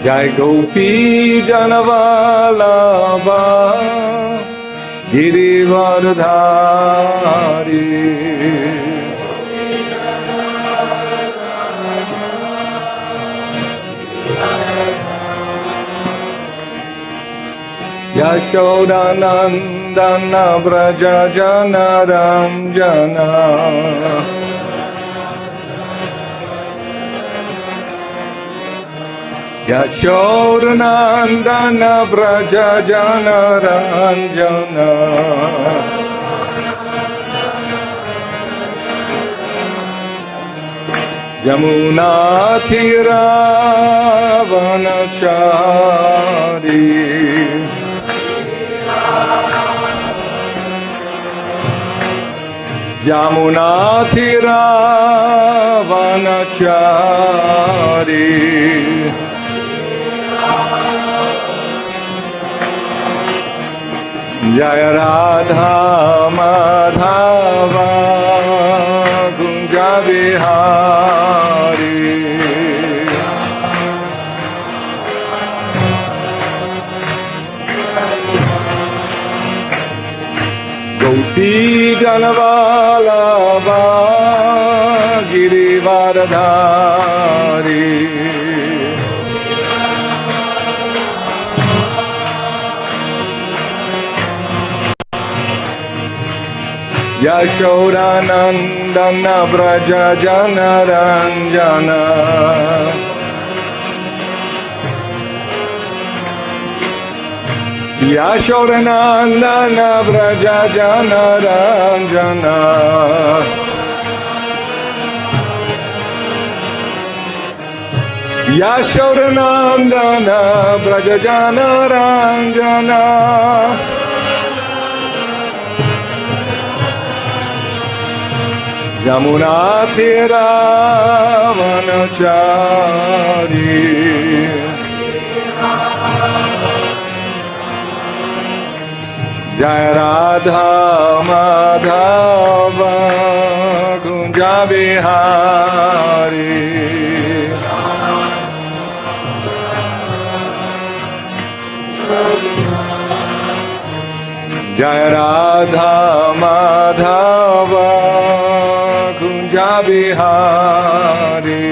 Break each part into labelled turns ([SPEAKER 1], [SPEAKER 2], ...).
[SPEAKER 1] Jai Gopi Janavalabha Girivardhari Yashodanandana Vraja Jana Ranjana Yashodanandana Vraja Jana Ranjana Jamuna Thira Vanachari Jamuna Thira Vanachari Jaya Radha Madhava Kunja Vihari Gopi Janavalabha Girivardhari Yashodanandana Vraja Jana Ranjana Yashodanandana Vraja Jana Ranjana Yashodanandana Vraja Jana Ranjana Jamuna Thira Vanachari Jaya Radha Madhava Kunja Vihari Jaya Radha Madhava Kunja Vihari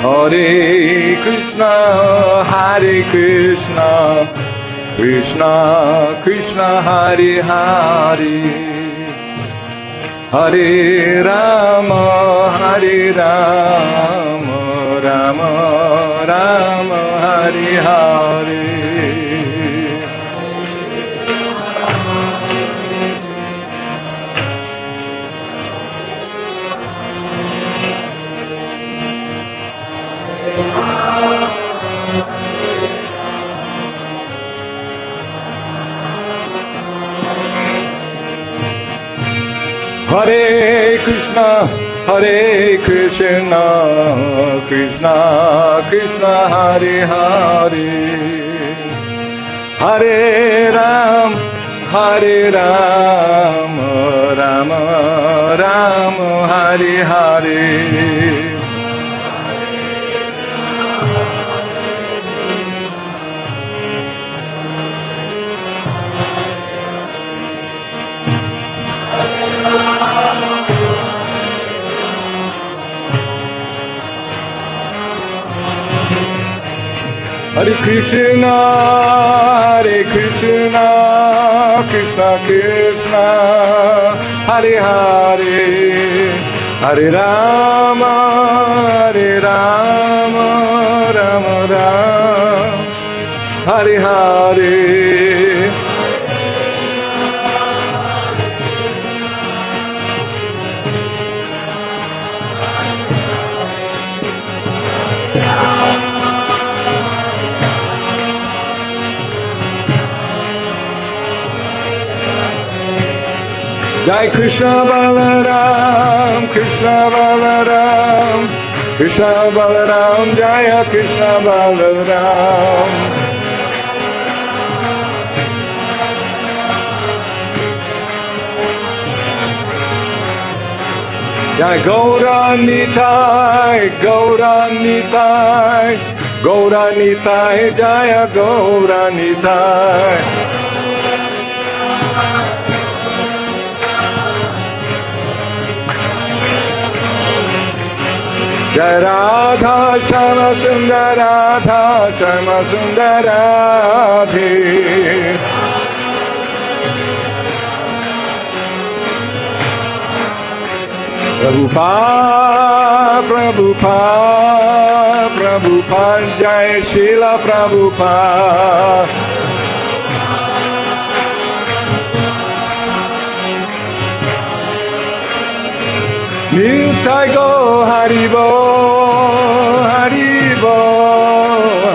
[SPEAKER 1] Hare Krishna Hare Krishna Krishna Krishna Hare Hare Hare Rama Hare Rama Rama Rama Hare Hare Hare Krishna Hare Krishna Krishna Krishna Hare Hare Hare Ram Hare Ram Rama Rama Hare Hare Hare Krishna, Hare Krishna, Krishna Krishna, Hare Hare, Hare Rama, Hare Rama, Rama Rama, Hare Hare. Jai Krishna Balaram, Krishna Balaram, Krishna Balaram, Jaya Krishna Balaram. Jai Gauda Nitai, Gauda Nitai, Gauda Nitai, Jaya Gauda Nitai. Jai Radha Shama Sundaradha, Shama Sundaradhi. Prabhupada, Prabhupada, Prabhupada, Jai Srila Prabhupada. Nitai go Haribo, Haribo,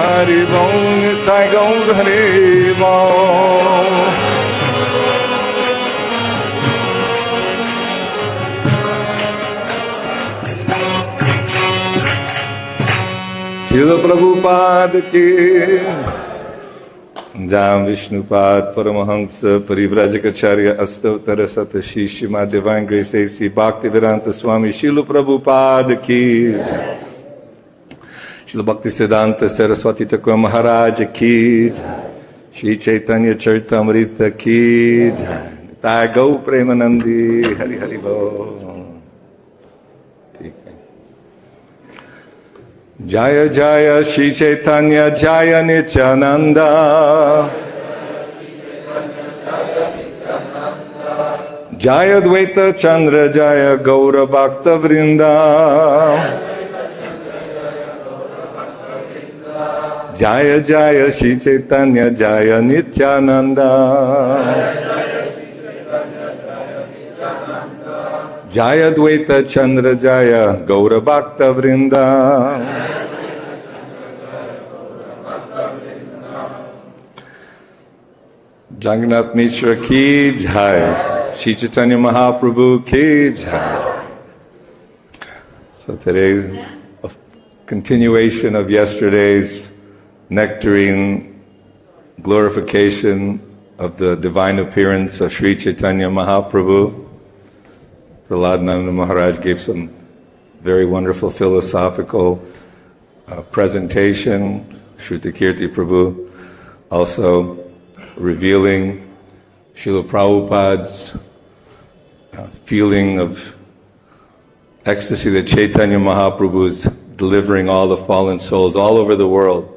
[SPEAKER 1] Haribo, Nitai go Haribo. Srila Prabhupada ki Jam Vishnupad Paramahansa Parivrajacharya Astavtara Sata Shishima Divine Grace A.C. Bhaktivedanta Swami Srila Prabhupada ki Srila Bhaktisiddhanta Saraswati Thakur Maharaj ki Shri Chaitanya Charitamrita ki Nitai Gau Premanandi Hari Hari Bo. Jaya Jaya Shri Chaitanya Jaya Nityananda Jaya Dvaita Chandra Jaya Gaura Bhakta Vrinda Jaya Jaya Shri Chaitanya Jaya Nityananda Jaya Dvaita Chandra Jaya Gaura Bhakta Vrinda Jagannatha Misra ki jai, Shri Chaitanya Mahaprabhu ki jai. So today's a continuation of yesterday's nectarine glorification of the divine appearance of Shri Chaitanya Mahaprabhu. Prahlad Maharaj gave some very wonderful philosophical presentation. Shruti Kirti Prabhu also revealing Srila Prabhupada's feeling of ecstasy that Chaitanya Mahaprabhu is delivering all the fallen souls all over the world.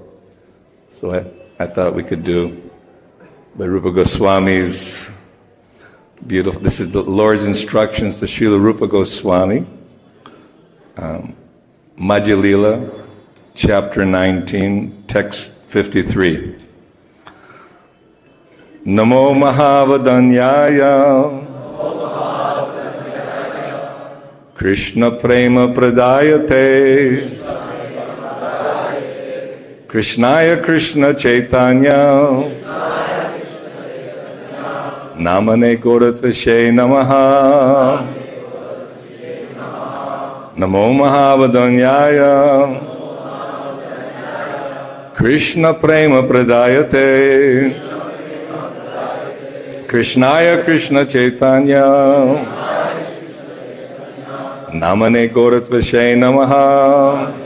[SPEAKER 1] So I thought we could do by Rupa Goswami's beautiful, this is the Lord's instructions to Srila Rupa Goswami, Madhya Lila, chapter 19, text 53. Namo Mahavadanyaya Krishna Prema Pradayate Krishnaya Krishna Chaitanya Namane Goratvashe Namaha Namo Mahavadanyaya Krishna Prema Pradayate Krishnaya Krishna Chaitanya Namane Goratvashe Namaha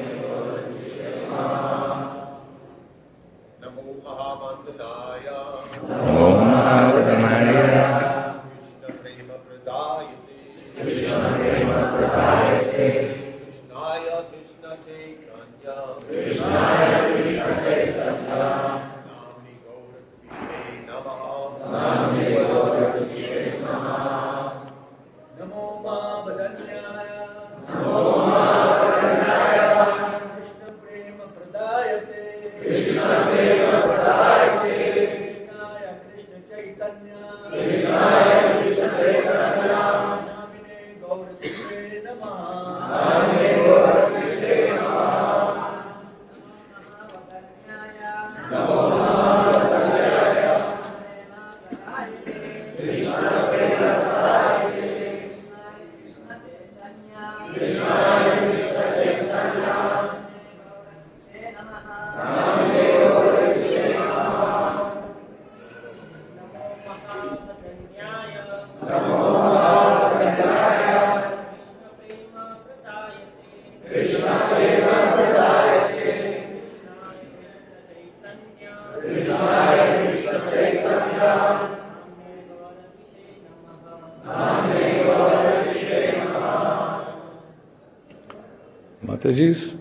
[SPEAKER 1] Mataji's?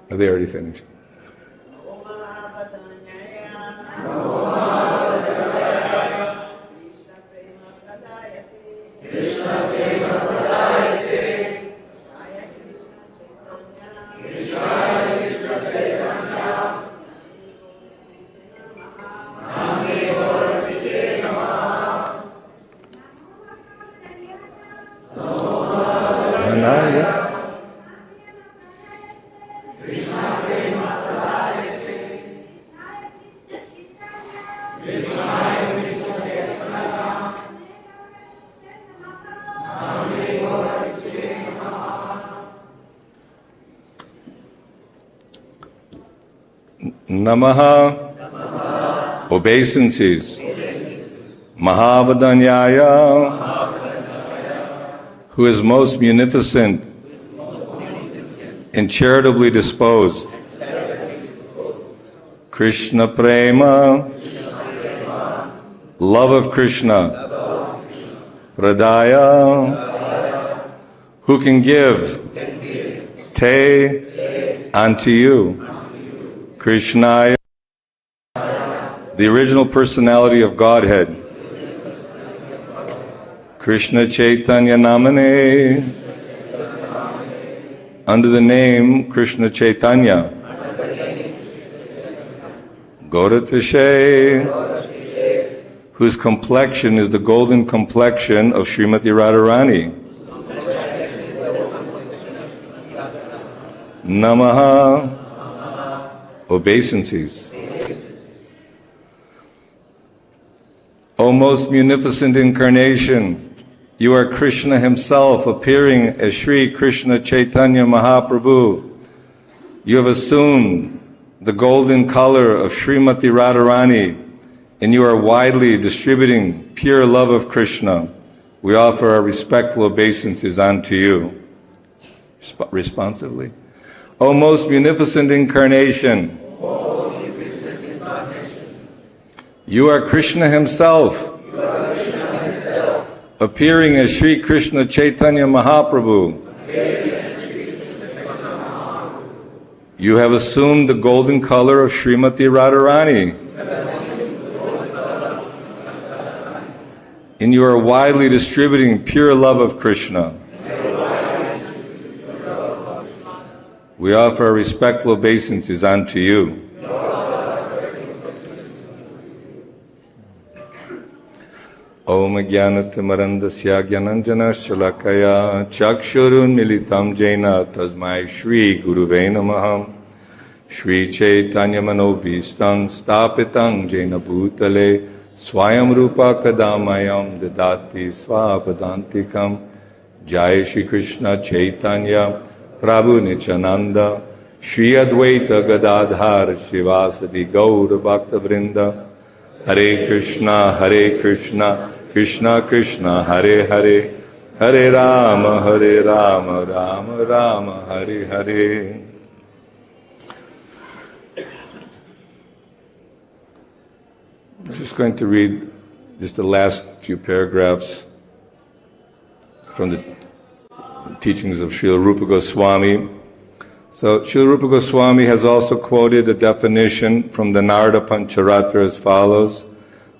[SPEAKER 1] Are they already finished? Namaha, obeisances. Mahavadanyaya, who is most munificent and charitably disposed. Krishna prema, love of Krishna. Pradaya, who can give. Te, unto you. Krishnaya, the original personality of Godhead. Krishna Chaitanya Namane, under the name Krishna Chaitanya. Gauda Tashe, whose complexion is the golden complexion of Srimati Radharani. Namaha, obeisances. O most munificent incarnation, you are Krishna himself appearing as Sri Krishna Chaitanya Mahaprabhu. You have assumed the golden color of Srimati Radharani, and you are widely distributing pure love of Krishna. We offer our respectful obeisances unto you. Responsively. O most munificent incarnation, you are Krishna himself, appearing as Sri Krishna Chaitanya Mahaprabhu. You have assumed the golden color of Srimati Radharani, and you are widely distributing pure love of Krishna. We offer our respectful obeisances unto you. Om Jnanatimarandasya Jnananjana Shalakaya Chakshurun Militam Jena Tasmai Shri Guruve Namah Shri Chaitanya Manobhistam Stapitang Jena Bhutale Swayam Rupa Kadamayam Dadati Swapadantikam Jai Shri Krishna Chaitanya Prabhu Nityananda Shri Advaita Gadadhar Shivasati Gauda Bhakta Vrinda Hare Krishna Krishna Krishna Hare Hare Hare Rama Rama Rama Hare Hare. I'm just going to read just the last few paragraphs from the teachings of Srila Rupa Goswami. So Srila Rupa Goswami has also quoted a definition from the Narada Pancharatra as follows: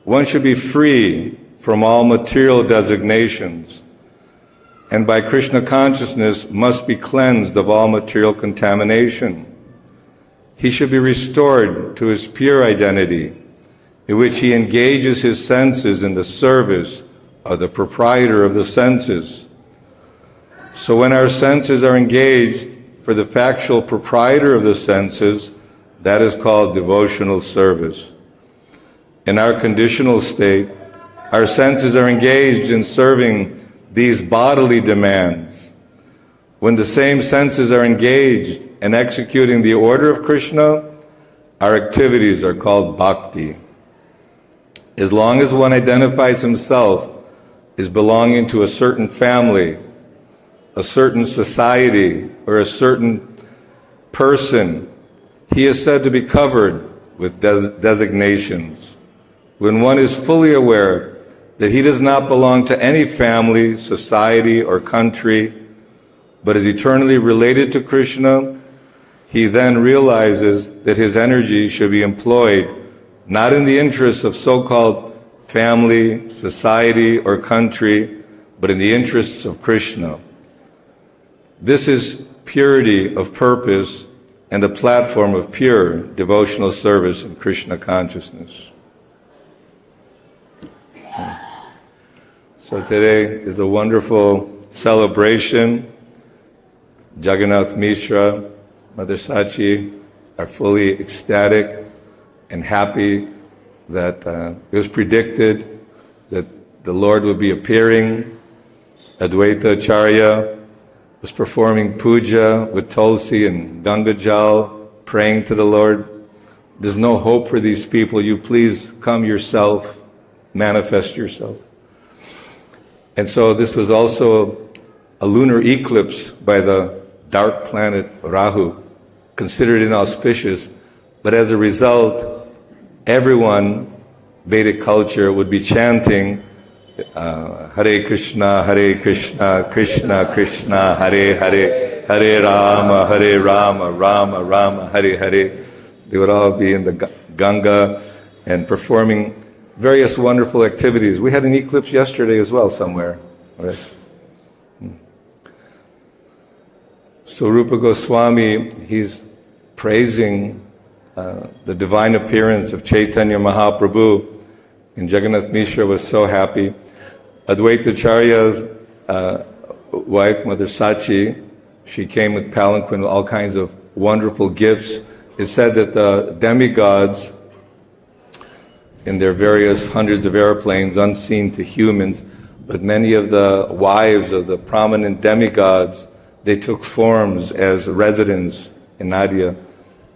[SPEAKER 1] one should be free from all material designations, and by Krishna consciousness must be cleansed of all material contamination. He should be restored to his pure identity, in which he engages his senses in the service of the proprietor of the senses. So when our senses are engaged for the factual proprietor of the senses, that is called devotional service. In our conditional state, our senses are engaged in serving these bodily demands. When the same senses are engaged in executing the order of Krishna, our activities are called bhakti. As long as one identifies himself as belonging to a certain family, a certain society, or a certain person, he is said to be covered with designations. When one is fully aware that he does not belong to any family, society, or country, but is eternally related to Krishna, he then realizes that his energy should be employed not in the interests of so-called family, society, or country, but in the interests of Krishna. This is purity of purpose and the platform of pure devotional service in Krishna consciousness. So today is a wonderful celebration. Jagannatha, Misra, Mother Sachi are fully ecstatic and happy that it was predicted that the Lord would be appearing. Advaita Acharya was performing puja with Tulsi and Ganga Jal, praying to the Lord. There's no hope for these people. You please come yourself, manifest yourself. And so this was also a lunar eclipse by the dark planet Rahu, considered inauspicious. But as a result, everyone, Vedic culture, would be chanting Hare Krishna, Krishna Krishna, Hare Hare, Hare Rama, Rama Rama, Hare Hare. They would all be in the Ganga and performing various wonderful activities. We had an eclipse yesterday as well somewhere. Right? So Rupa Goswami, he's praising the divine appearance of Chaitanya Mahaprabhu, and Jagannatha Misra was so happy. Advaita Acharya's wife, Mother Sachi, she came with palanquin with all kinds of wonderful gifts. It's said that the demigods, in their various hundreds of airplanes, unseen to humans, but many of the wives of the prominent demigods, they took forms as residents in Nadia,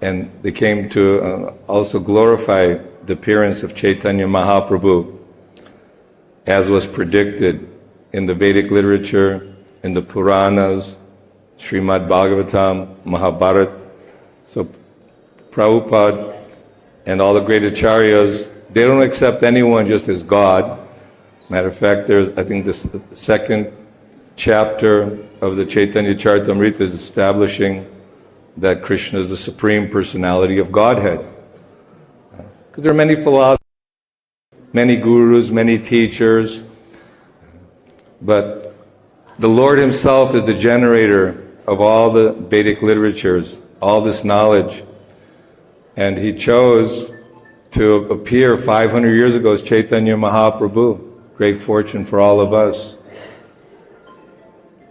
[SPEAKER 1] and they came to also glorify the appearance of Chaitanya Mahaprabhu, as was predicted in the Vedic literature, in the Puranas, Srimad Bhagavatam, Mahabharata. So Prabhupada and all the great acharyas, they don't accept anyone just as God. Matter of fact, there's, I think, the second chapter of the Chaitanya Charitamrita is establishing that Krishna is the Supreme Personality of Godhead. Because there are many philosophers, many gurus, many teachers, but the Lord Himself is the generator of all the Vedic literatures, all this knowledge. And He chose to appear 500 years ago as Chaitanya Mahaprabhu. Great fortune for all of us.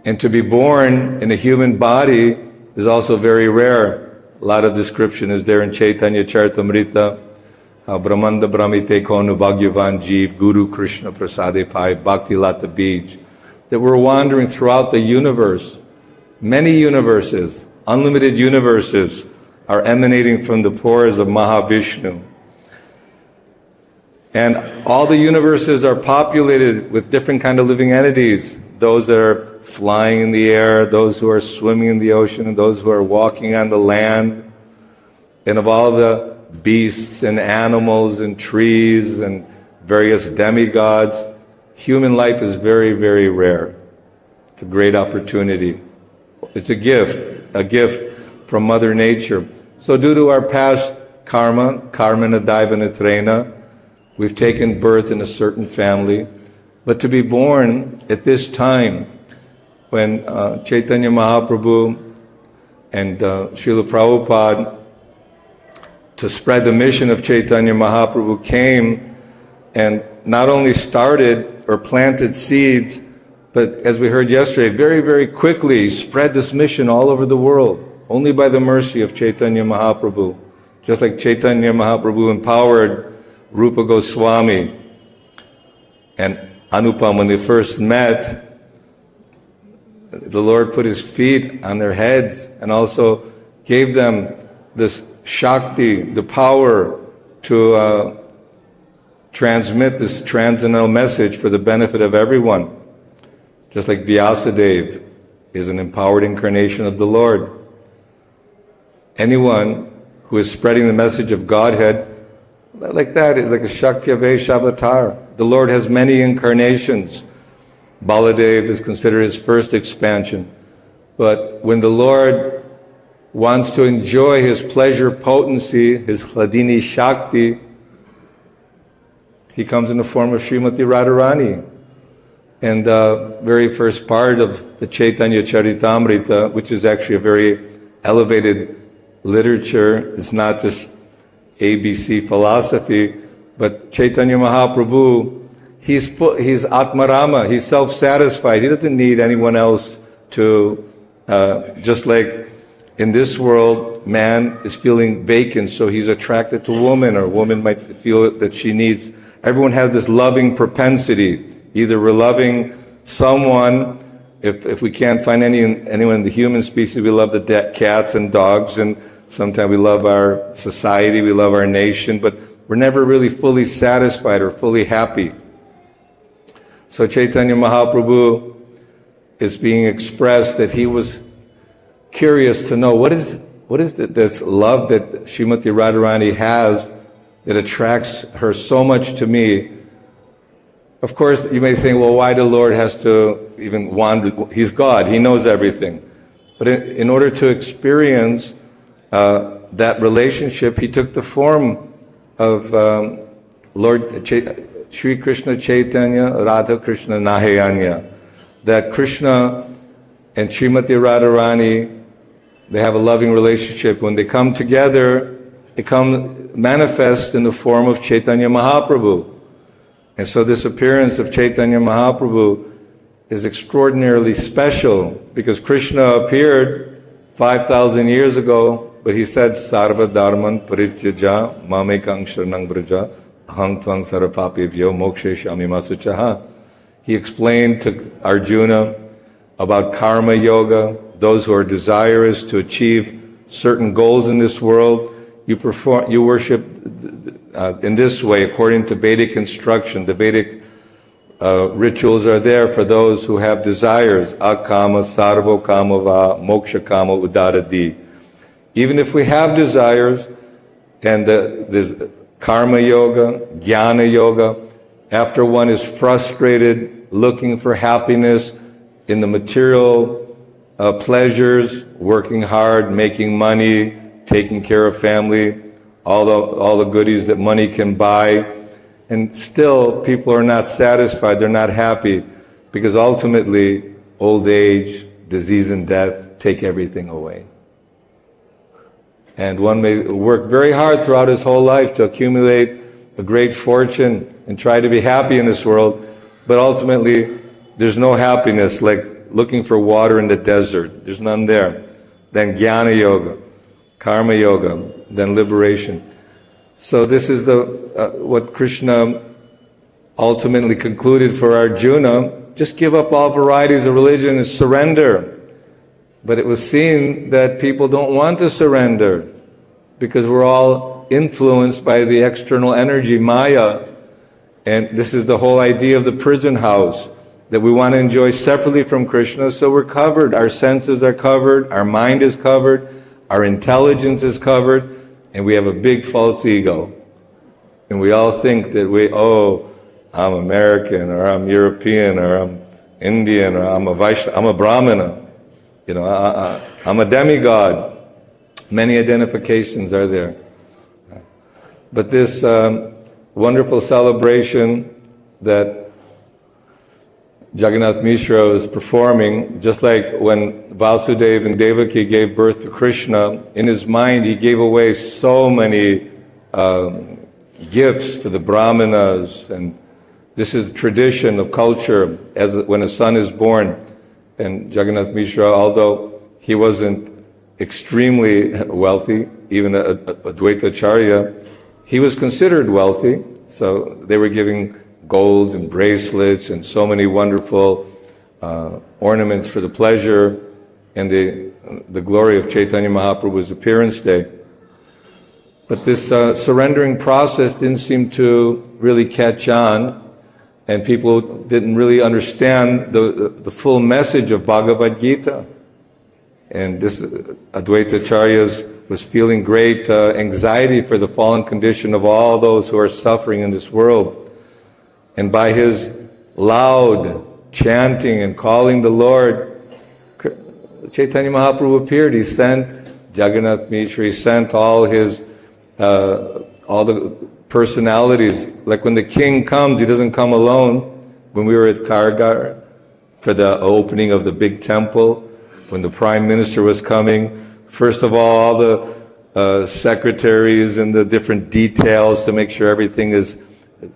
[SPEAKER 1] And to be born in a human body is also very rare. A lot of description is there in Chaitanya Charitamrita. Brahmanda Brahmite Konu Bhagyavan Jeev Guru Krishna Prasade Pai Bhakti Lata Bij. That we're wandering throughout the universe. Many universes, unlimited universes, are emanating from the pores of Mahavishnu. And all the universes are populated with different kind of living entities. Those that are flying in the air, those who are swimming in the ocean, and those who are walking on the land. And of all the beasts and animals and trees and various demigods, human life is very, very rare. It's a great opportunity. It's a gift from Mother Nature. So due to our past karma, karmana daivana trena, we've taken birth in a certain family. But to be born at this time, when Chaitanya Mahaprabhu and Srila Prabhupada, to spread the mission of Chaitanya Mahaprabhu, came and not only started or planted seeds, but as we heard yesterday, very, very quickly spread this mission all over the world, only by the mercy of Chaitanya Mahaprabhu. Just like Chaitanya Mahaprabhu empowered Rupa Goswami and Anupam, when they first met, the Lord put His feet on their heads and also gave them this Shakti, the power to transmit this transcendental message for the benefit of everyone. Just like Vyasadeva is an empowered incarnation of the Lord. Anyone who is spreading the message of Godhead like that is like a Shakti-avesh avatar. The Lord has many incarnations. Baladev is considered His first expansion. But when the Lord wants to enjoy His pleasure potency, His Hladini Shakti, He comes in the form of Srimati Radharani. And the very first part of the Chaitanya Charitamrita, which is actually a very elevated literature, it's not just ABC philosophy, but Chaitanya Mahaprabhu, he's Atmarama, he's self-satisfied. He doesn't need anyone else to, just like in this world, man is feeling vacant, so he's attracted to woman, or woman might feel that she needs. Everyone has this loving propensity. Either we're loving someone, if we can't find anyone in the human species, we love the cats and dogs, and sometimes we love our society, we love our nation, but we're never really fully satisfied or fully happy. So Chaitanya Mahaprabhu is being expressed that he was curious to know what is this love that Srimati Radharani has that attracts her so much to me. Of course, you may think, well, why the Lord has to even want? He's God, He knows everything. But in order to experience that relationship, He took the form of Sri Krishna Chaitanya, Radha Krishna Nahayanya. That Krishna and Srimati Radharani, they have a loving relationship. When they come together, it manifests in the form of Chaitanya Mahaprabhu. And so this appearance of Chaitanya Mahaprabhu is extraordinarily special, because Krishna appeared 5,000 years ago, but he said, Sarva Dharman Parityaja Mamekang Sharanang Vraja Aham Tvang Sarapapivyo Mokshe Shami Masuchaha. He explained to Arjuna about karma yoga, those who are desirous to achieve certain goals in this world. You worship in this way, according to Vedic instruction. The Vedic rituals are there for those who have desires. Akama, sarvo kama va, moksha kama udadadi. Even if we have desires, and there's karma yoga, jnana yoga, after one is frustrated, looking for happiness in the material pleasures, working hard, making money, taking care of family, all the goodies that money can buy, and still people are not satisfied, they're not happy, because ultimately old age, disease and death take everything away. And one may work very hard throughout his whole life to accumulate a great fortune and try to be happy in this world, but ultimately there's no happiness, like looking for water in the desert. There's none there. Then jnana yoga, karma yoga, then liberation. So this is what Krishna ultimately concluded for Arjuna. Just give up all varieties of religion and surrender. But it was seen that people don't want to surrender, because we're all influenced by the external energy, Maya. And this is the whole idea of the prison house, that we want to enjoy separately from Krishna, so we're covered. Our senses are covered, our mind is covered, our intelligence is covered, and we have a big false ego. And we all think that I'm American, or I'm European, or I'm Indian, or I'm a Vaishnava, I'm a Brahmana. I'm a demigod. Many identifications are there. But this wonderful celebration that Jagannatha Misra was performing, just like when Vasudeva and Devaki gave birth to Krishna, in his mind he gave away so many gifts for the Brahmanas, and this is tradition of culture as when a son is born. And Jagannatha Misra, although he wasn't extremely wealthy, even Advaita Acharya, he was considered wealthy, so they were giving gold and bracelets and so many wonderful ornaments for the pleasure and the glory of Chaitanya Mahaprabhu's appearance day. But this surrendering process didn't seem to really catch on, and people didn't really understand the full message of Bhagavad Gita. And this Advaita Acharya was feeling great anxiety for the fallen condition of all those who are suffering in this world. And by his loud chanting and calling the Lord, Chaitanya Mahaprabhu appeared. He sent Jagannatha Misra, he sent all the personalities. Like when the king comes, he doesn't come alone. When we were at Kargar for the opening of the big temple, when the prime minister was coming, first of all the secretaries and the different details to make sure everything is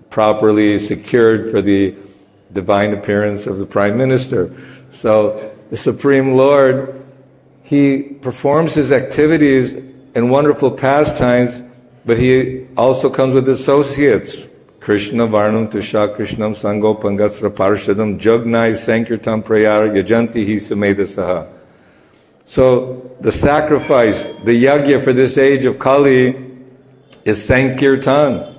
[SPEAKER 1] properly secured for the divine appearance of the prime minister. So the Supreme Lord, he performs his activities and wonderful pastimes, but he also comes with associates. Krishna Varnam Tusha Krishnam Sango Pangasra Parshadam Jagnai Sankirtam Prayar Yajanti Hi Sumedasaha. So the sacrifice, the yajna for this age of Kali is Sankirtan.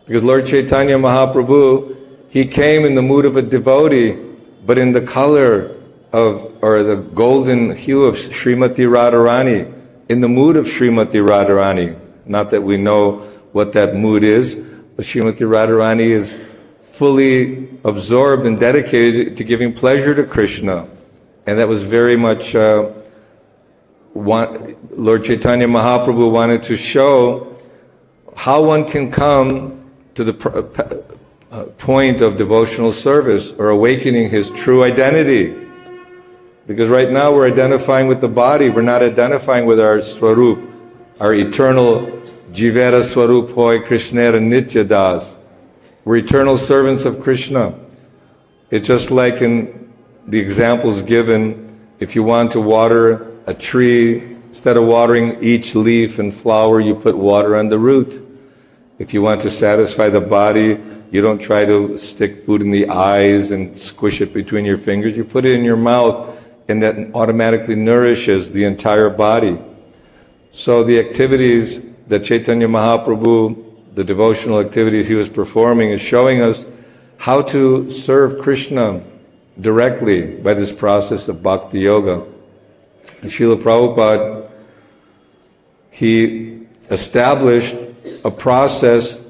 [SPEAKER 1] Because Lord Chaitanya Mahaprabhu, he came in the mood of a devotee, but in the color of, or the golden hue of Srimati Radharani, in the mood of Srimati Radharani. Not that we know what that mood is, but Srimati Radharani is fully absorbed and dedicated to giving pleasure to Krishna. And that was very much Lord Chaitanya Mahaprabhu wanted to show how one can come to the point of devotional service or awakening his true identity. Because right now we're identifying with the body, we're not identifying with our Swarup, our eternal Jivera Swarup Hoy Krishnera Nitya Das. We're eternal servants of Krishna. It's just like in the examples given, if you want to water a tree, instead of watering each leaf and flower, you put water on the root. If you want to satisfy the body, you don't try to stick food in the eyes and squish it between your fingers. You put it in your mouth, and that automatically nourishes the entire body. So the activities that Chaitanya Mahaprabhu, the devotional activities he was performing, is showing us how to serve Krishna directly by this process of Bhakti Yoga. And Srila Prabhupada, he established a process,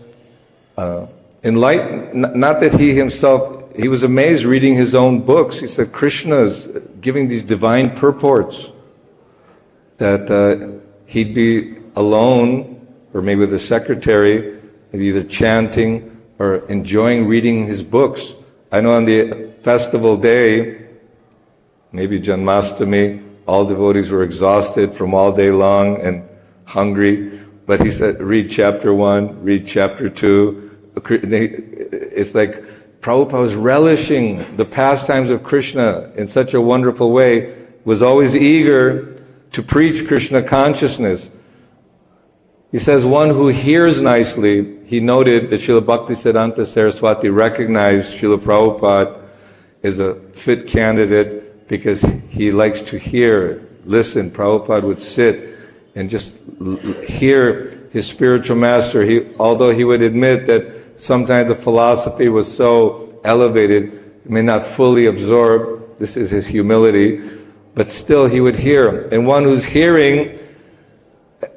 [SPEAKER 1] enlightened, not that he himself, he was amazed reading his own books. He said Krishna's giving these divine purports, that he'd be alone, or maybe with a secretary, maybe either chanting or enjoying reading his books. I know on the festival day, maybe Janmashtami, all devotees were exhausted from all day long and hungry, but he said, read chapter 1, read chapter 2. It's like Prabhupada was relishing the pastimes of Krishna in such a wonderful way, was always eager to preach Krishna consciousness. He says one who hears nicely, he noted that Srila Bhaktisiddhanta Saraswati recognized Srila Prabhupada as a fit candidate because he likes to hear, listen. Prabhupada would sit and just hear his spiritual master. Although he would admit that sometimes the philosophy was so elevated, he may not fully absorb, this is his humility, but still he would hear. And one who's hearing,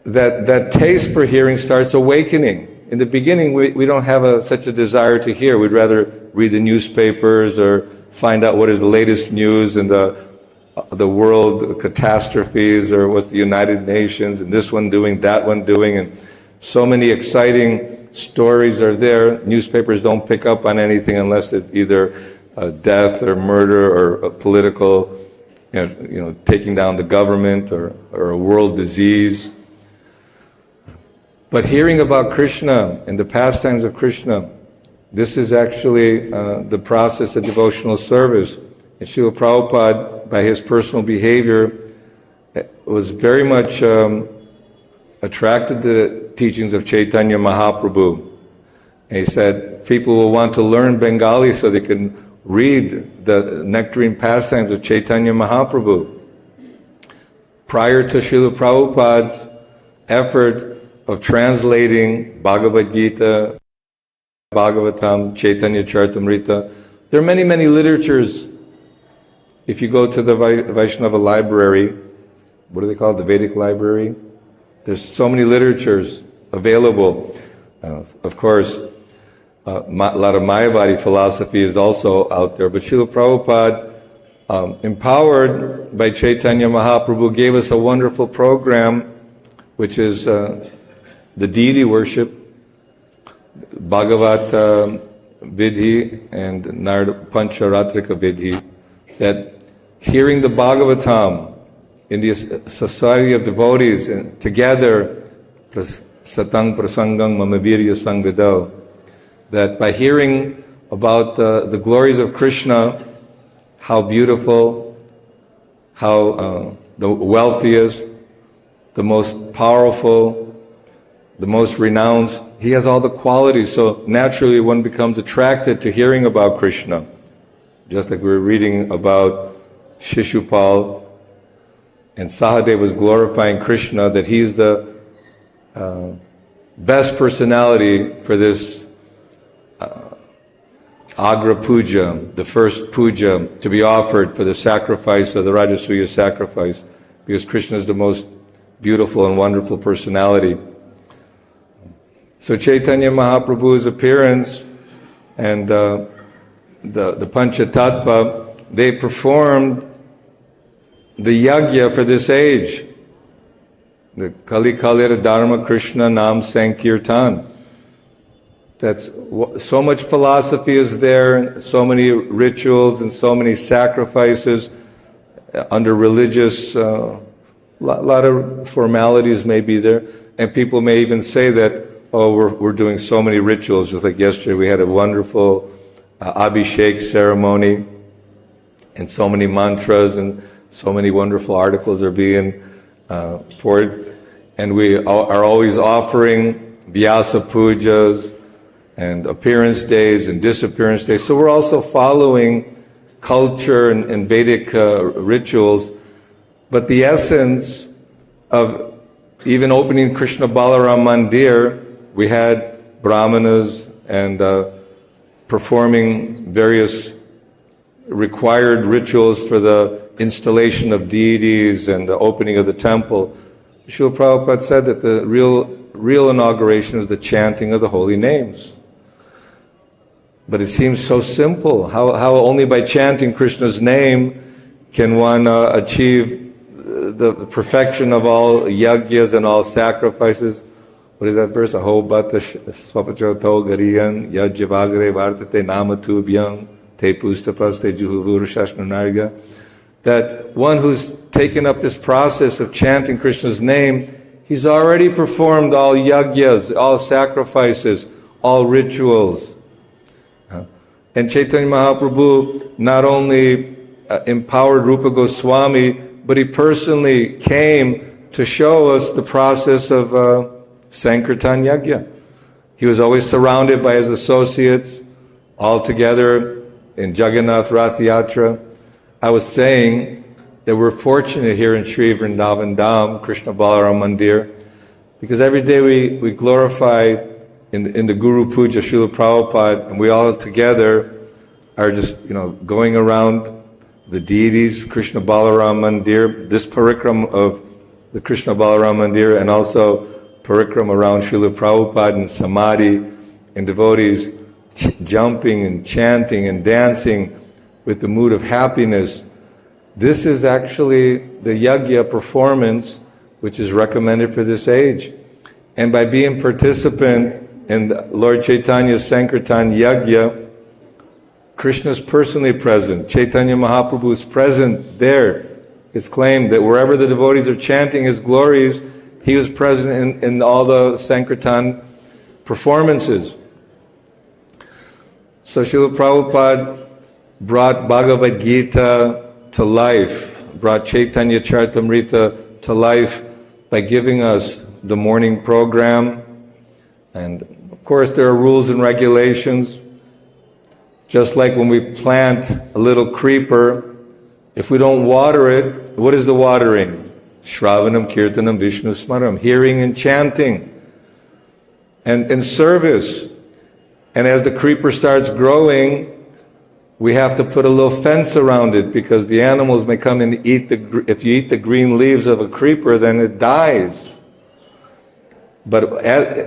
[SPEAKER 1] that taste for hearing starts awakening. In the beginning, we don't have such a desire to hear. We'd rather read the newspapers or find out what is the latest news in the world catastrophes, or what's the United Nations, and this one doing, that one doing, and so many exciting stories are there. Newspapers don't pick up on anything unless it's either death or murder or a political, taking down the government or a world disease. But hearing about Krishna and the pastimes of Krishna, this is actually the process of devotional service. And Srila Prabhupada, by his personal behavior, was very much attracted to the teachings of Chaitanya Mahaprabhu. And he said, people will want to learn Bengali so they can read the nectarine pastimes of Chaitanya Mahaprabhu. Prior to Srila Prabhupada's effort of translating Bhagavad Gita, Bhagavatam, Chaitanya Charitamrita, there are many, many literatures. If you go to the Vaishnava library, what do they call it, the Vedic library? There's so many literatures available. Of course, a lot of Mayavadi philosophy is also out there, but Srila Prabhupada empowered by Chaitanya Mahaprabhu, gave us a wonderful program, which is the deity worship, Bhagavat Vidhi and Pancha Ratrika Vidhi, that hearing the Bhagavatam in the society of devotees and together, Satang Prasangam Mamavirya Sangvido, that by hearing about the glories of Krishna, how beautiful, how the wealthiest, the most powerful, the most renounced, he has all the qualities, so naturally one becomes attracted to hearing about Krishna. Just like we were reading about Shishupal, and Sahadeva was glorifying Krishna, that he's the best personality for this Agra Puja, the first puja to be offered for the sacrifice of the Rajasuya sacrifice, because Krishna is the most beautiful and wonderful personality. So Chaitanya Mahaprabhu's appearance and the Pancha Tattva, they performed the yajna for this age, the Kali Kalira Dharma Krishna Nam Sankirtan. That's so much philosophy is there, so many rituals and so many sacrifices under religious, lot of formalities may be there, and people may even say that, oh, we're doing so many rituals. Just like yesterday, we had a wonderful Abhishek ceremony, and so many mantras and so many wonderful articles are being poured, and we are always offering Vyasa pujas and appearance days and disappearance days. So we're also following culture and Vedic rituals, but the essence of even opening Krishna Balaram Mandir, we had brahmanas and performing various required rituals for the installation of deities and the opening of the temple. Srila Prabhupada said that the real inauguration is the chanting of the holy names. But it seems so simple. How only by chanting Krishna's name can one achieve the perfection of all yajnas and all sacrifices? What is that verse? Aho bata swapachoto gariyan yajyavagre vartate namatubhyam te pustapaste juhuvuru shashnanarga. That one who's taken up this process of chanting Krishna's name, he's already performed all yajnas, all sacrifices, all rituals. And Chaitanya Mahaprabhu not only empowered Rupa Goswami, but he personally came to show us the process of Sankirtan Yajna. He was always surrounded by his associates, all together in Jagannatha Rath Yatra. I was saying that we're fortunate here in Sri Vrindavan Dham, Krishna Balaram Mandir, because every day we glorify in the Guru Puja, Srila Prabhupada, and we all together are just, going around the deities, Krishna Balaram Mandir, this parikram of the Krishna Balaram Mandir, and also parikram around Srila Prabhupada and Samadhi, and devotees jumping and chanting and dancing with the mood of happiness. This is actually the yajna performance which is recommended for this age. And by being participant in Lord Chaitanya's Sankirtan Yajna, Krishna is personally present. Chaitanya Mahaprabhu is present there. It's claimed that wherever the devotees are chanting his glories, he was present in all the Sankirtan performances. So Srila Prabhupada brought Bhagavad Gita to life, brought Chaitanya Charitamrita to life by giving us the morning program. And of course there are rules and regulations. Just like when we plant a little creeper, if we don't water it, what is the watering? Shravanam, Kirtanam, Vishnu Smaram, hearing and chanting, and service. And as the creeper starts growing, we have to put a little fence around it, because the animals may come and eat if you eat the green leaves of a creeper, then it dies. But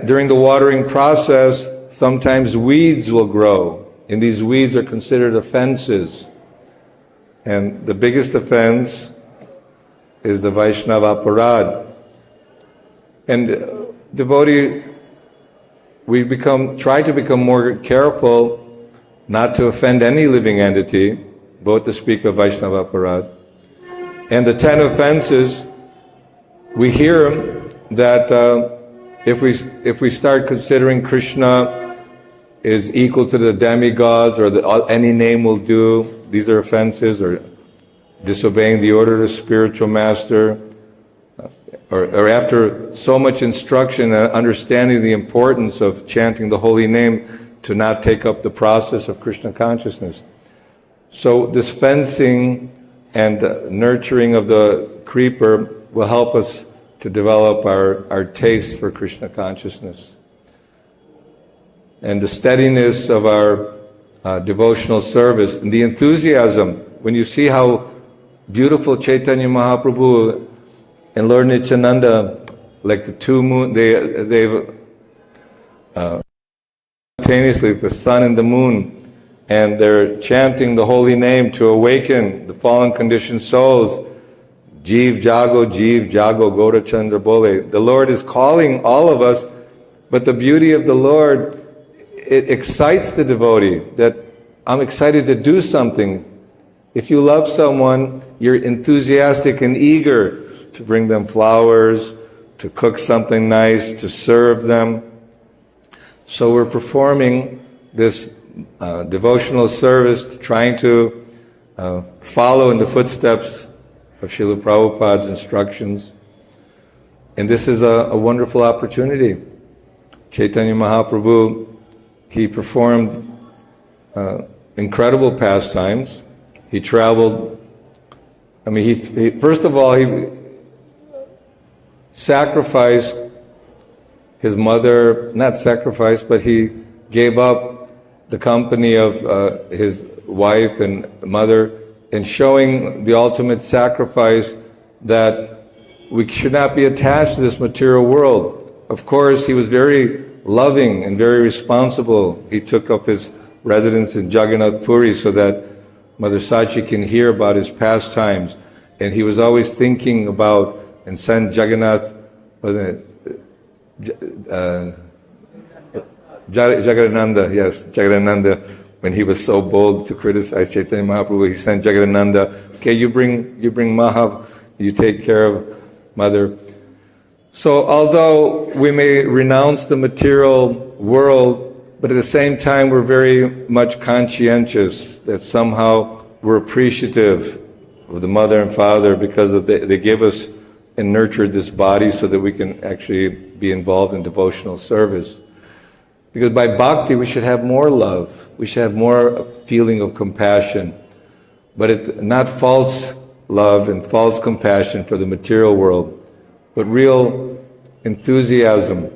[SPEAKER 1] during the watering process, sometimes weeds will grow, and these weeds are considered offenses. And the biggest offense is the Vaishnava aparad. And devotee, we try to become more careful not to offend any living entity, both to speak of Vaishnava aparad. And the 10 offenses, we hear that if we start considering Krishna is equal to the demigods, or any name will do, these are offenses, or disobeying the order of the spiritual master, or after so much instruction and understanding the importance of chanting the holy name, to not take up the process of Krishna consciousness. So this fencing and nurturing of the creeper will help us to develop our taste for Krishna consciousness. And the steadiness of our devotional service, and the enthusiasm, when you see how beautiful Chaitanya Mahaprabhu and Lord Nityananda, like the two moon, they've simultaneously, the sun and the moon, and they're chanting the holy name to awaken the fallen conditioned souls. Jeev Jago, Gauda Chandra Bole. The Lord is calling all of us, but the beauty of the Lord, it excites the devotee that I'm excited to do something. If you love someone, you're enthusiastic and eager to bring them flowers, to cook something nice, to serve them. So we're performing this devotional service, trying to follow in the footsteps of Srila Prabhupada's instructions. And this is a wonderful opportunity. Chaitanya Mahaprabhu, he performed incredible pastimes. He traveled, he first of all, he sacrificed his mother, not sacrificed, but he gave up the company of his wife and mother, in showing the ultimate sacrifice that we should not be attached to this material world. Of course, he was very loving and very responsible. He took up his residence in Jagannath Puri so that Mother Sachi can hear about his pastimes. And he was always thinking about, and sent Jagannatha, Jagannatha, when he was so bold to criticize Chaitanya Mahaprabhu, he sent Jagannatha, okay, you bring Mahav, you take care of Mother. So although we may renounce the material world, but at the same time we're very much conscientious that somehow we're appreciative of the mother and father because they give us and nurtured this body so that we can actually be involved in devotional service. Because by bhakti we should have more love, we should have more feeling of compassion, but not false love and false compassion for the material world, but real enthusiasm.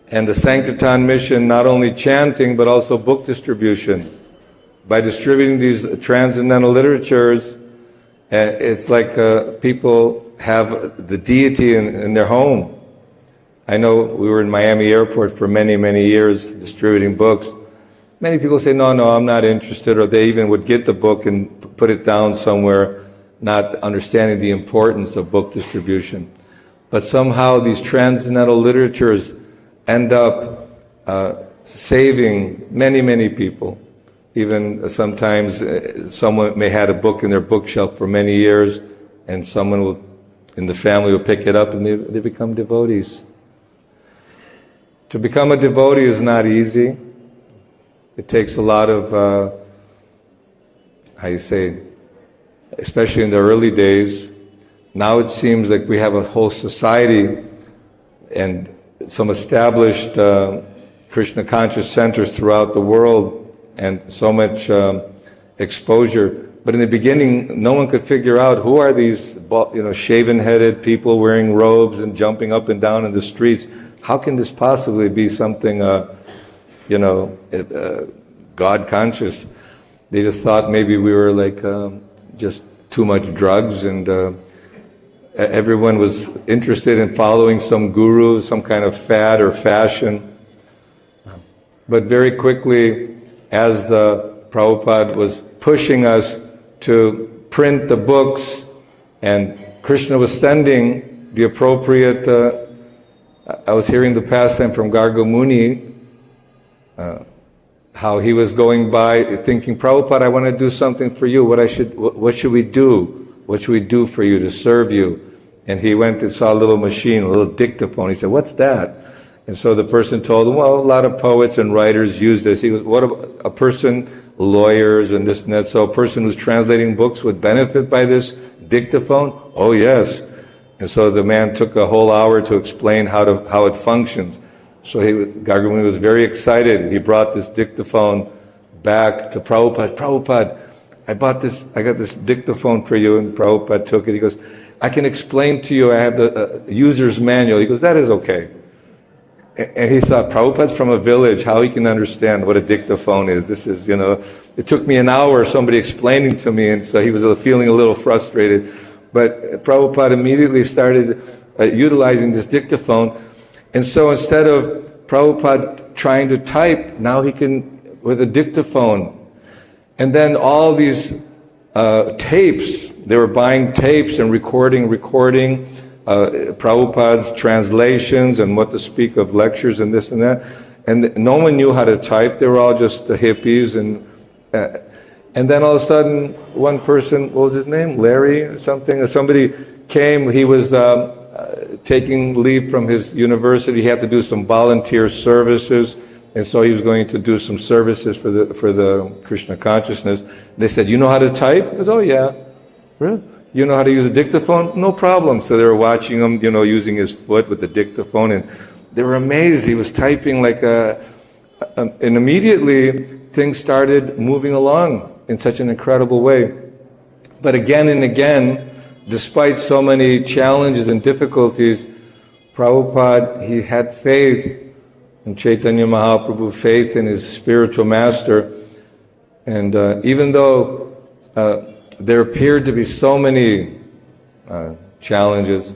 [SPEAKER 1] And the Sankirtan mission, not only chanting, but also book distribution. By distributing these transcendental literatures, it's like people have the deity in their home. I know we were in Miami Airport for many, many years distributing books. Many people say, no, I'm not interested, or they even would get the book and put it down somewhere, not understanding the importance of book distribution. But somehow these transcendental literatures end up saving many, many people. Even sometimes someone may have a book in their bookshelf for many years, and someone in the family will pick it up and they become devotees. To become a devotee is not easy. It takes a lot of, especially in the early days. Now it seems like we have a whole society and some established Krishna conscious centers throughout the world, and so much exposure. But in the beginning, no one could figure out who are these, shaven-headed people wearing robes and jumping up and down in the streets. How can this possibly be something, God conscious? They just thought maybe we were like just too much drugs, and everyone was interested in following some guru, some kind of fad or fashion. But very quickly, as the Prabhupada was pushing us to print the books, and Krishna was sending the appropriate, I was hearing the pastime from Garga Muni, how he was going by thinking, Prabhupada, I want to do something for you. What should we do? What should we do for you to serve you? And he went and saw a little machine, a little dictaphone. He said, what's that? And so the person told him, well, a lot of poets and writers use this. He goes, what about a person, lawyers and this and that, so a person who's translating books would benefit by this dictaphone? Oh, yes. And so the man took a whole hour to explain how it functions. So Gargamuni was very excited. He brought this dictaphone back to Prabhupada. Prabhupada, I got this dictaphone for you, and Prabhupada took it. He goes, I can explain to you, I have the user's manual. He goes, that is okay. And he thought, Prabhupada's from a village, how he can understand what a dictaphone is. This is, it took me an hour, somebody explaining to me, and so he was feeling a little frustrated. But Prabhupada immediately started utilizing this dictaphone. And so instead of Prabhupada trying to type, now he can, with a dictaphone. And then all these tapes, they were buying tapes and recording Prabhupada's translations and what to speak of lectures and this and that. And no one knew how to type. They were all just hippies. And then all of a sudden, one person, what was his name? Larry or something? Somebody came, he was taking leave from his university. He had to do some volunteer services. And so he was going to do some services for the Krishna consciousness. They said, you know how to type? He goes, oh yeah. Really? You know how to use a dictaphone? No problem. So they were watching him, using his foot with the dictaphone, and they were amazed. He was typing and immediately things started moving along in such an incredible way. But again and again, despite so many challenges and difficulties, Prabhupada, he had faith in Chaitanya Mahaprabhu, faith in his spiritual master. And even though there appeared to be so many challenges,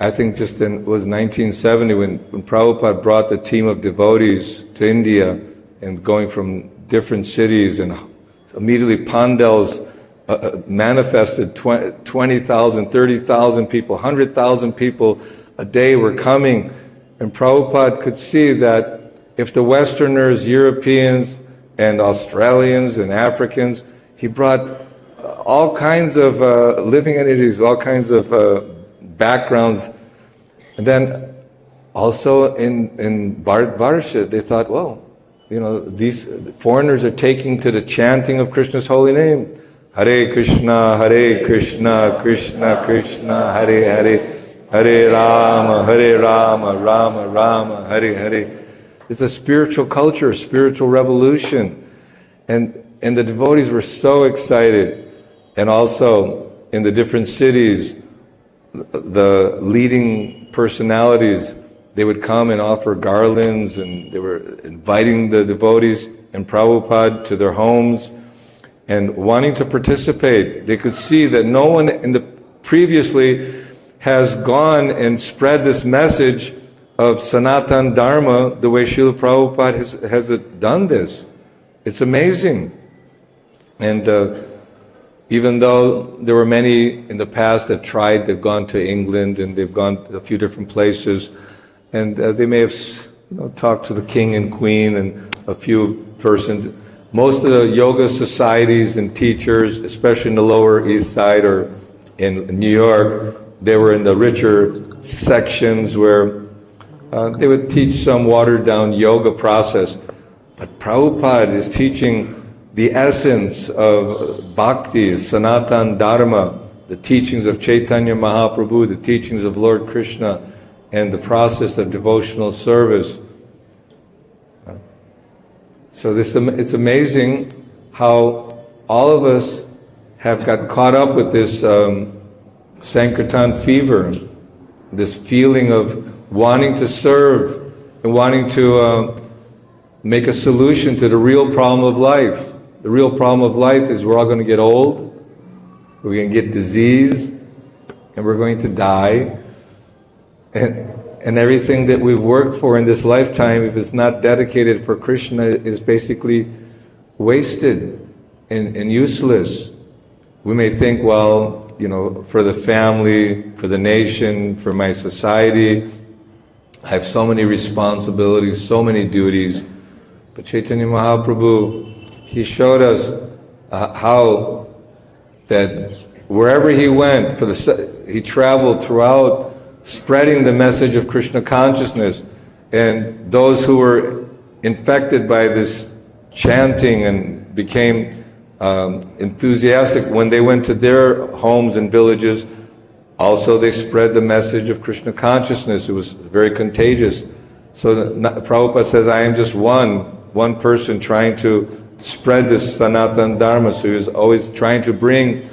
[SPEAKER 1] I think just it was 1970 when Prabhupada brought the team of devotees to India and going from different cities, and immediately pandals manifested 20,000, 30,000 people, 100,000 people a day were coming. And Prabhupada could see that if the Westerners, Europeans, and Australians and Africans, he brought all kinds of living entities, all kinds of backgrounds. And then also in Bharat, they thought, well, these foreigners are taking to the chanting of Krishna's holy name. Hare Krishna, Krishna Krishna, Hare Hare, Hare Rama, Rama Rama, Hare Hare. It's a spiritual culture, spiritual revolution. And the devotees were so excited. And also in the different cities, the leading personalities, they would come and offer garlands, and they were inviting the devotees and Prabhupada to their homes and wanting to participate. They could see that no one previously has gone and spread this message of Sanatan Dharma the way Srila Prabhupada has done this. It's amazing. And even though there were many in the past that have tried, they've gone to England and they've gone to a few different places, and they may have talked to the king and queen and a few persons. Most of the yoga societies and teachers, especially in the Lower East Side or in New York, they were in the richer sections where they would teach some watered-down yoga process. But Prabhupada is teaching the essence of bhakti, Sanatan Dharma, the teachings of Chaitanya Mahaprabhu, the teachings of Lord Krishna, and the process of devotional service. So it's amazing how all of us have got caught up with this Sankirtan fever, this feeling of wanting to serve and wanting to make a solution to the real problem of life. The real problem of life is we're all going to get old, we're going to get diseased, and we're going to die. And everything that we've worked for in this lifetime, if it's not dedicated for Krishna, is basically wasted and useless. we may think, well, for the family, for the nation, for my society, I have so many responsibilities, so many duties. But Chaitanya Mahaprabhu, he showed us how that wherever he went, he traveled throughout spreading the message of Krishna consciousness. And those who were infected by this chanting and became enthusiastic, when they went to their homes and villages, also they spread the message of Krishna consciousness. It was very contagious. So Prabhupada says, I am just one person trying to spread this Sanatana Dharma. So he was always trying to bring,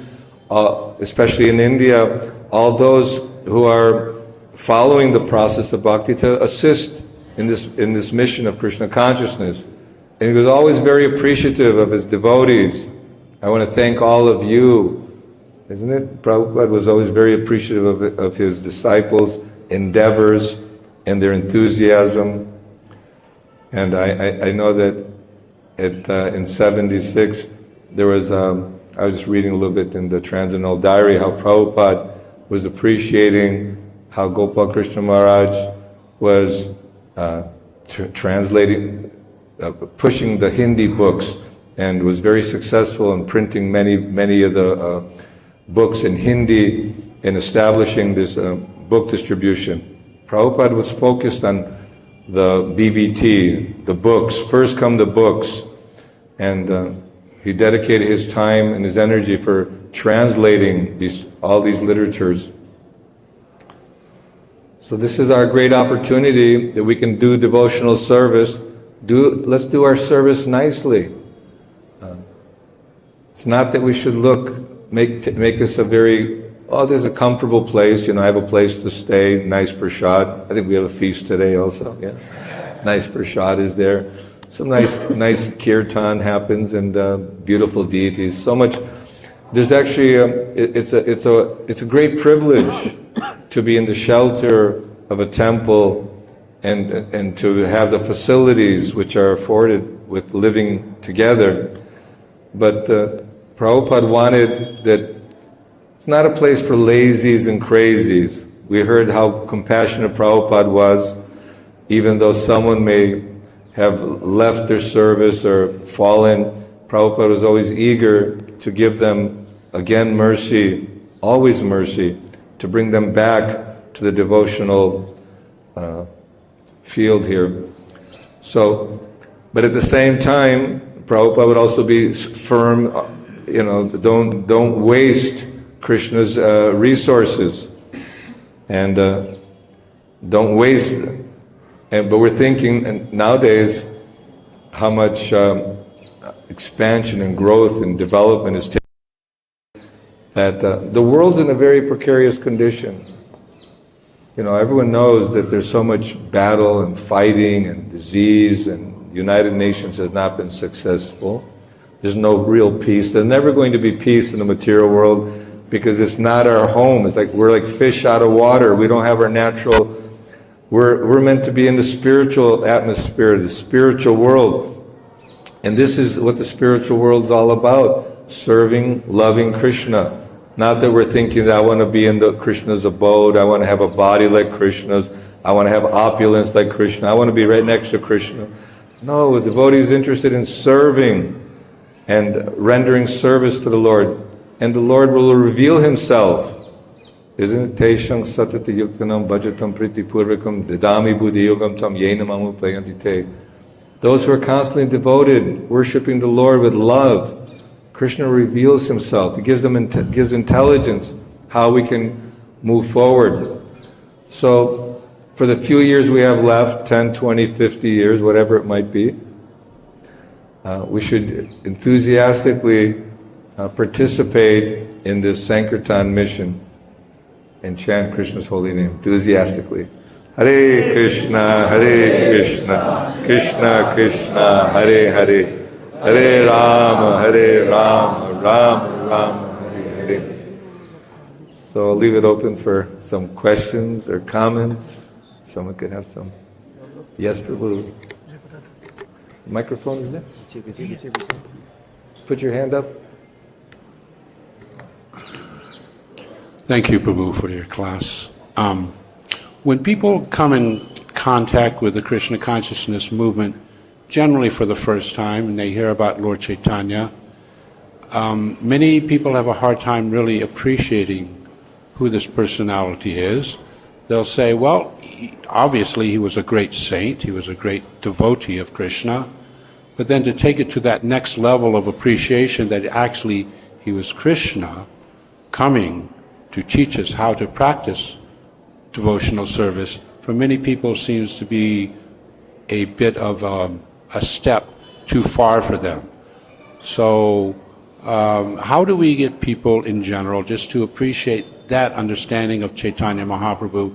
[SPEAKER 1] especially in India, all those who are following the process of bhakti to assist in this mission of Krishna consciousness. And he was always very appreciative of his devotees. I want to thank all of you. Isn't it? Prabhupada was always very appreciative of his disciples' endeavors and their enthusiasm. And I know that in '76, there was, I was just reading a little bit in the Transcendental Diary, how Prabhupada was appreciating how Gopal Krishna Maharaj was translating, pushing the Hindi books, and was very successful in printing many of the books in Hindi and establishing this book distribution. Prabhupada was focused on the BBT, the books. First come the books. And he dedicated his time and his energy for translating all these literatures. So this is our great opportunity that we can do devotional service. Let's do our service nicely. It's not that we should make this a very, there's a comfortable place, I have a place to stay, nice prasad. I think we have a feast today also, yeah. Nice prasad is there. Some nice kirtan happens, and beautiful deities. So much. There's actually it's a great privilege to be in the shelter of a temple and to have the facilities which are afforded with living together. But Prabhupada wanted that it's not a place for lazies and crazies. We heard how compassionate Prabhupada was, even though someone may have left their service or fallen. Prabhupada was always eager to give them again mercy, always mercy, to bring them back to the devotional field here. So, but at the same time, Prabhupada would also be firm, don't waste Krishna's resources, and don't waste them. But we're thinking nowadays how much expansion and growth and development is taking, that the world's in a very precarious condition. Everyone knows that there's so much battle and fighting and disease, and the United Nations has not been successful. There's no real peace. There's never going to be peace in the material world because it's not our home. It's like we're like fish out of water. We don't have our natural. We're meant to be in the spiritual atmosphere, the spiritual world. And this is what the spiritual world's all about, serving, loving Krishna. Not that we're thinking that I want to be in the Krishna's abode, I want to have a body like Krishna's, I want to have opulence like Krishna, I want to be right next to Krishna. No, the devotee is interested in serving and rendering service to the Lord. And the Lord will reveal Himself. Isn't it? Teshang satati yuktanam bhajatam priti purvakam didami buddhi yogam tam yenam amupayanti te. Those who are constantly devoted, worshipping the Lord with love, Krishna reveals Himself. He gives intelligence how we can move forward. So, for the few years we have left, 10, 20, 50 years, whatever it might be, we should enthusiastically participate in this Sankirtan mission and chant Krishna's holy name enthusiastically. Hare Krishna, Krishna Krishna, Hare Hare, Hare Rama, Rama Rama, Hare Hare. So I'll leave it open for some questions or comments. Someone could have some. Yes, Prabhu. The microphone is there. Put your hand up.
[SPEAKER 2] Thank you, Prabhu, for your class. When people come in contact with the Krishna consciousness movement, generally for the first time, and they hear about Lord Chaitanya, many people have a hard time really appreciating who this personality is. They'll say, well, obviously he was a great saint, he was a great devotee of Krishna, but then to take it to that next level of appreciation that actually he was Krishna coming to teach us how to practice devotional service, for many people seems to be a bit of a step too far for them. So how do we get people in general just to appreciate that understanding of Chaitanya Mahaprabhu,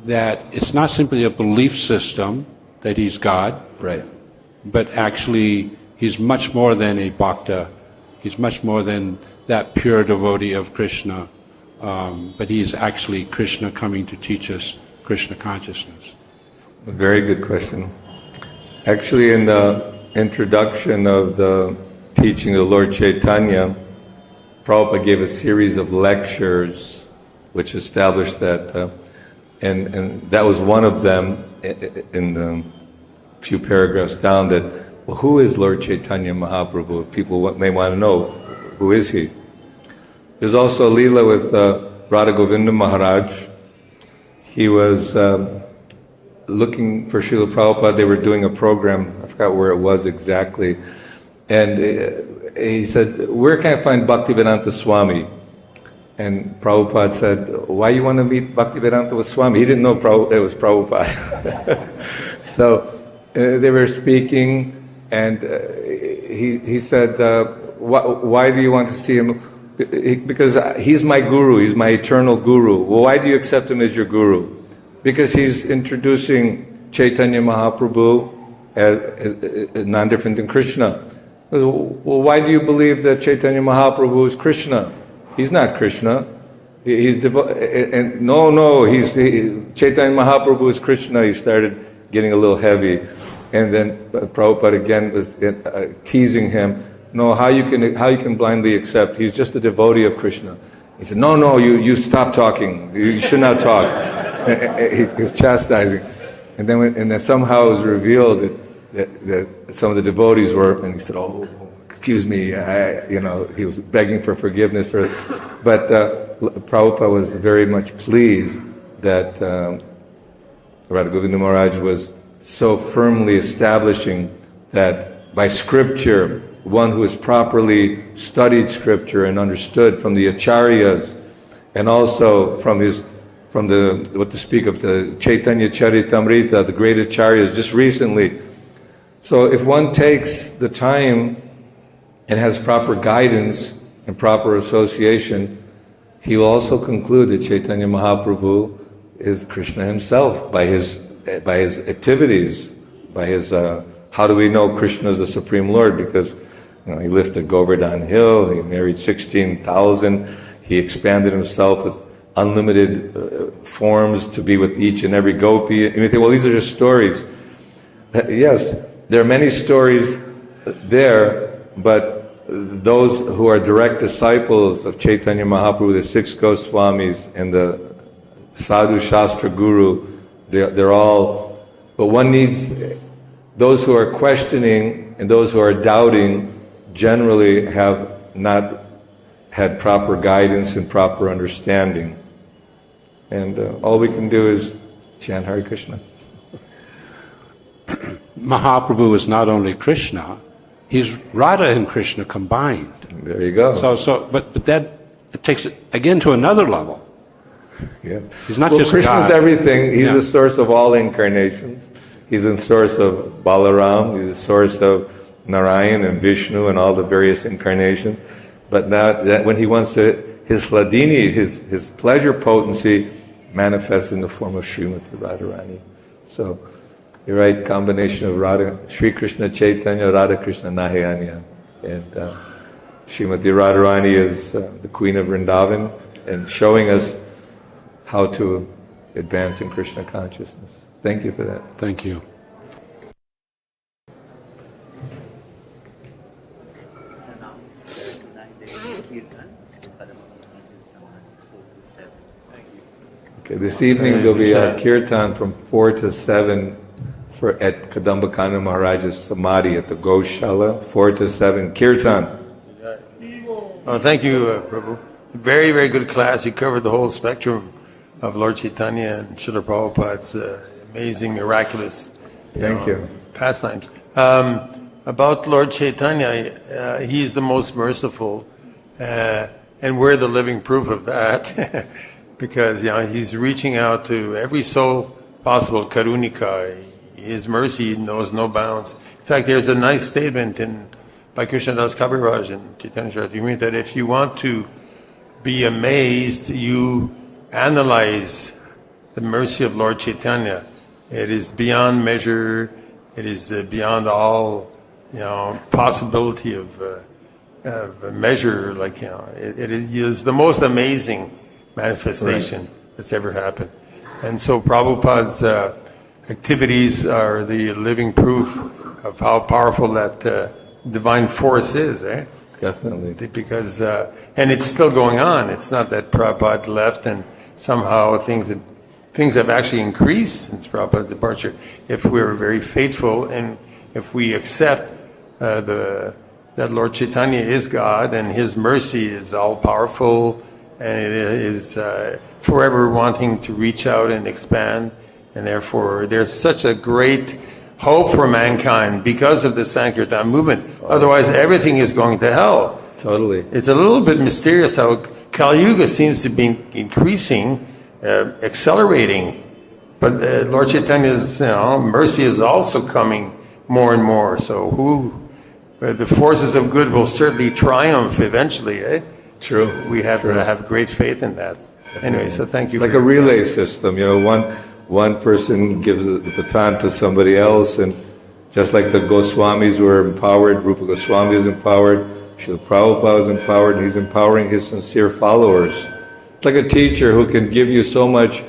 [SPEAKER 2] that it's not simply a belief system that he's God,
[SPEAKER 1] Right.
[SPEAKER 2] but actually he's much more than a bhakta, he's much more than that pure devotee of Krishna, but he is actually Krishna coming to teach us Krishna consciousness?
[SPEAKER 1] A very good question. Actually, in the introduction of the teaching of Lord Chaitanya, Prabhupada gave a series of lectures which established that, and that was one of them in the few paragraphs down, that, well, who is Lord Chaitanya Mahaprabhu? People may want to know, who is he? There's also a Leela with Radha Govinda Maharaj. He was looking for Srila Prabhupada. They were doing a program, I forgot where it was exactly, and he said, where can I find Bhaktivedanta Swami? And Prabhupada said, why you want to meet Bhaktivedanta Swami? He didn't know it was Prabhupada. So they were speaking, and he said, why do you want to see him? Because he's my guru, he's my eternal guru. Well, why do you accept him as your guru? Because he's introducing Chaitanya Mahaprabhu as non-different than Krishna. Well, why do you believe that Chaitanya Mahaprabhu is Krishna? He's not Krishna. He's Chaitanya Mahaprabhu is Krishna. He started getting a little heavy, and then Prabhupada again was teasing him. No, how you can blindly accept? He's just a devotee of Krishna. He said, no, you stop talking. You should not talk. He was chastising, and then somehow it was revealed that some of the devotees were, and he said, oh, excuse me, he was begging for forgiveness for, but Prabhupada was very much pleased that Radha Govinda Maharaj was so firmly establishing that by scripture, one who has properly studied scripture and understood from the acharyas, and also from the Chaitanya Charitamrita, the great acharyas, just recently. So if one takes the time and has proper guidance and proper association, he will also conclude that Chaitanya Mahaprabhu is Krishna himself by his activities, by his. How do we know Krishna is the Supreme Lord? Because he lifted Govardhan Hill, he married 16,000, he expanded himself with unlimited forms to be with each and every gopi. And you think, well, these are just stories. Yes, there are many stories there, but those who are direct disciples of Chaitanya Mahaprabhu, the 6 Goswamis and the Sadhu Shastra Guru, they're all, but one needs, those who are questioning and those who are doubting generally have not had proper guidance and proper understanding. And all we can do is chant Hare Krishna.
[SPEAKER 2] Mahaprabhu is not only Krishna, he's Radha and Krishna combined.
[SPEAKER 1] There you go.
[SPEAKER 2] But that it takes it again to another level.
[SPEAKER 1] Yes.
[SPEAKER 2] He's not just
[SPEAKER 1] Krishna's
[SPEAKER 2] God.
[SPEAKER 1] Everything. He's the source of all incarnations. He's the source of Balaram. He's the source of Narayan and Vishnu and all the various incarnations. But now that when he wants to, his Hladini, his pleasure potency manifests in the form of Srimati Radharani. So, you're right, combination of Radha, Sri Krishna Chaitanya, Radha Krishna Nahayanya. And Srimati Radharani is the Queen of Vrindavan and showing us how to advance in Krishna consciousness. Thank you for that.
[SPEAKER 2] Thank you.
[SPEAKER 1] Okay, this evening there'll be a kirtan from 4 to 7 at Kadambakana Maharaj's Samadhi at the Goshala. 4 to 7 kirtan.
[SPEAKER 3] Oh, thank you, Prabhu. Very, very good class. You covered the whole spectrum of Lord Chaitanya and Srila Prabhupada's amazing, miraculous pastimes. About Lord Chaitanya, he's the most merciful, and we're the living proof of that, because he's reaching out to every soul possible, karunika. His mercy knows no bounds. In fact, there's a nice statement by Krishnadas Kaviraj in Chaitanya Charitamrita that if you want to be amazed, you analyze the mercy of Lord Chaitanya. It is beyond measure. It is beyond all, possibility of measure. It is the most amazing manifestation that's ever happened. And so Prabhupada's activities are the living proof of how powerful that divine force is.
[SPEAKER 1] Definitely.
[SPEAKER 3] Because, and it's still going on. It's not that Prabhupada left and somehow things have actually increased since Prabhupada's departure. If we're very faithful and if we accept that Lord Chaitanya is God and His mercy is all powerful and it is forever wanting to reach out and expand, and therefore there's such a great hope for mankind because of the Sankirtan movement. Otherwise, everything is going to hell.
[SPEAKER 1] Totally.
[SPEAKER 3] It's a little bit mysterious how Kali Yuga seems to be increasing, accelerating, but Lord Chaitanya's mercy is also coming more and more. So the forces of good will certainly triumph eventually.
[SPEAKER 1] True.
[SPEAKER 3] We have to have great faith in that. Anyway, so thank you.
[SPEAKER 1] Like a relay system, one person gives the baton to somebody else, and just like the Goswamis were empowered, Rupa Goswami is empowered, Srila Prabhupada is empowered, and he's empowering his sincere followers. It's like a teacher who can give you so much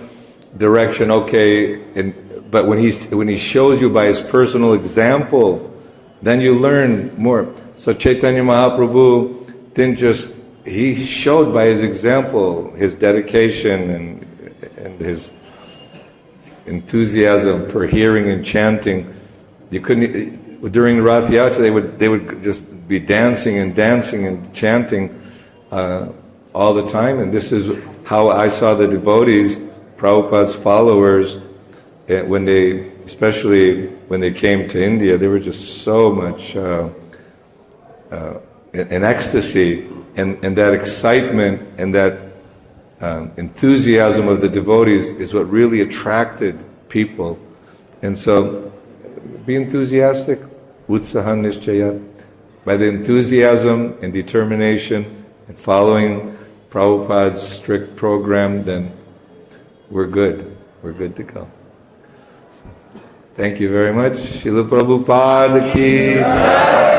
[SPEAKER 1] direction, but when he shows you by his personal example, then you learn more. So Chaitanya Mahaprabhu he showed by his example, his dedication and his enthusiasm for hearing and chanting. You couldn't, during Rath Yatra, they would just be dancing and chanting all the time. And this is how I saw the devotees, Prabhupada's followers, especially when they came to India, they were just so much in ecstasy, and that excitement and that enthusiasm of the devotees is what really attracted people. And so, be enthusiastic, utsahan nishchaya. By the enthusiasm and determination and following Prabhupada's strict program, then we're good. We're good to go. So, thank you very much. Srila Prabhupada ki jai.